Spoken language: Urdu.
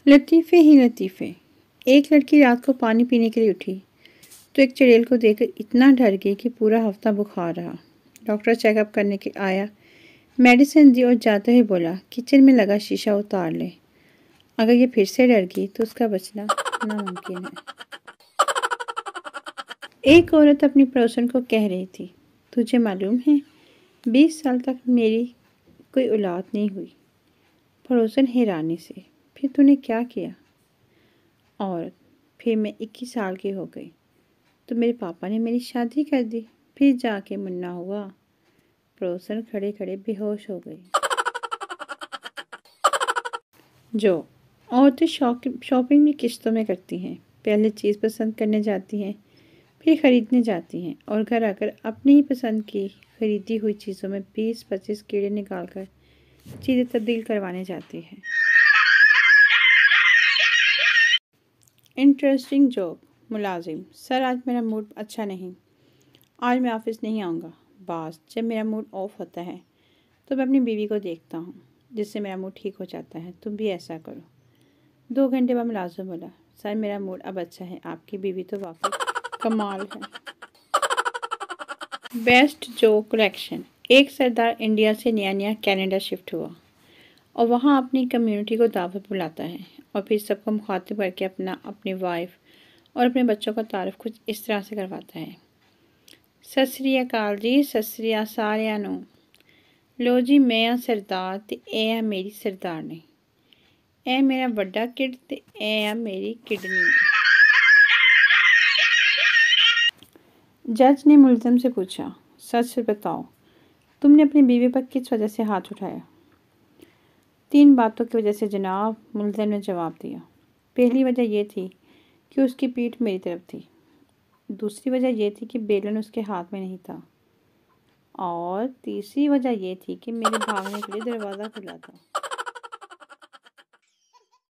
لطیفے ہی لطیفے۔ ایک لڑکی رات کو پانی پینے کے لیے اٹھی تو ایک چڑیل کو دیکھ کر اتنا ڈر گئی کہ پورا ہفتہ بخار رہا۔ ڈاکٹر چیک اپ کرنے کے آیا، میڈیسن دی اور جاتے ہوئے بولا کچن میں لگا شیشہ اتار لے، اگر یہ پھر سے ڈر گئی تو اس کا بچنا ناممکن ہے۔ ایک عورت اپنی پڑوسن کو کہہ رہی تھی، تجھے معلوم ہے 20 سال تک میری کوئی اولاد نہیں ہوئی۔ پڑوسن حیرانی سے، پھر تو نے کیا کیا؟ عورت، پھر میں 21 سال کی ہو گئی تو میرے پاپا نے میری شادی کر دی، پھر جا کے منا ہوا۔ پڑوسن کھڑے کھڑے بے ہوش ہو گئی۔ جو عورتیں شاپنگ بھی قسطوں میں کرتی ہیں، پہلے چیز پسند کرنے جاتی ہیں، پھر خریدنے جاتی ہیں اور گھر آ کر اپنی ہی پسند کی خریدی ہوئی چیزوں میں 20-25 کیڑے نکال کر چیزیں تبدیل کروانے جاتی ہیں۔ Interesting joke. ملازم، سر آج میرا موڈ اچھا نہیں، آج میں آفس نہیں آؤں گا۔ باس، جب میرا موڈ آف ہوتا ہے تو میں اپنی بیوی کو دیکھتا ہوں جس سے میرا موڈ ٹھیک ہو جاتا ہے، تم بھی ایسا کرو۔ 2 گھنٹے بعد ملازم بولا، سر میرا موڈ اب اچھا ہے، آپ کی بیوی تو واقعی کمال ہے۔ Best joke collection. ایک سردار انڈیا سے نیا کینیڈا شفٹ ہوا اور وہاں اپنی کمیونٹی کو دعوت بلاتا ہے اور پھر سب کو مخاطب کر کے اپنی وائف اور اپنے بچوں کا تعارف کچھ اس طرح سے کرواتا ہے۔ ست سری اکال جی، ست سری ساریاں نوں۔ لو جی میں ہاں سردار تے اے ہے میری سردارنی، اے میرا وڈا کڈ تے اے ہے میری کڈنی۔ جج نے ملزم سے پوچھا، سچ سے بتاؤ تم نے اپنی بیوی پر کس وجہ سے ہاتھ اٹھایا؟ 3 باتوں کی وجہ سے جناب، ملزم نے جواب دیا۔ پہلی وجہ یہ تھی کہ اس کی پیٹھ میری طرف تھی، دوسری وجہ یہ تھی کہ بیلن اس کے ہاتھ میں نہیں تھا، اور تیسری وجہ یہ تھی کہ میرے بھاگنے کے لیے دروازہ کھلا تھا۔